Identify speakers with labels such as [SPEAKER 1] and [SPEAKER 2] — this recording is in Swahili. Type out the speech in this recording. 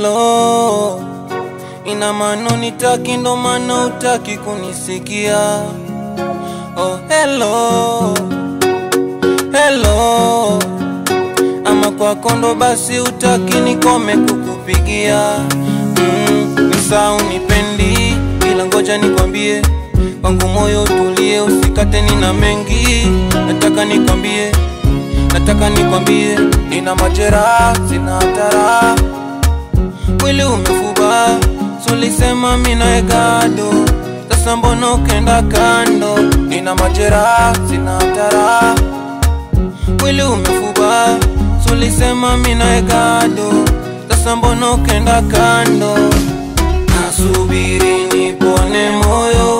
[SPEAKER 1] hello, ina maana nitaki ndo maana utaki kunisikia. Oh hello, hello, ama kwa kondo basi utaki nikome kukupigia. Nisa unipendi, ila ngoja nikwambie, wangu moyo tulie, usikate nina mengi. Nataka nikwambie, nina majeraha, sina hatara, mwili umefuba, sulisema mina egado, sasa mbona ukenda kando? Nina majeraha, sina hatara, mwili umefuba, sulisema mina egado, sasa mbona ukenda kando? Nasubiri nipone moyo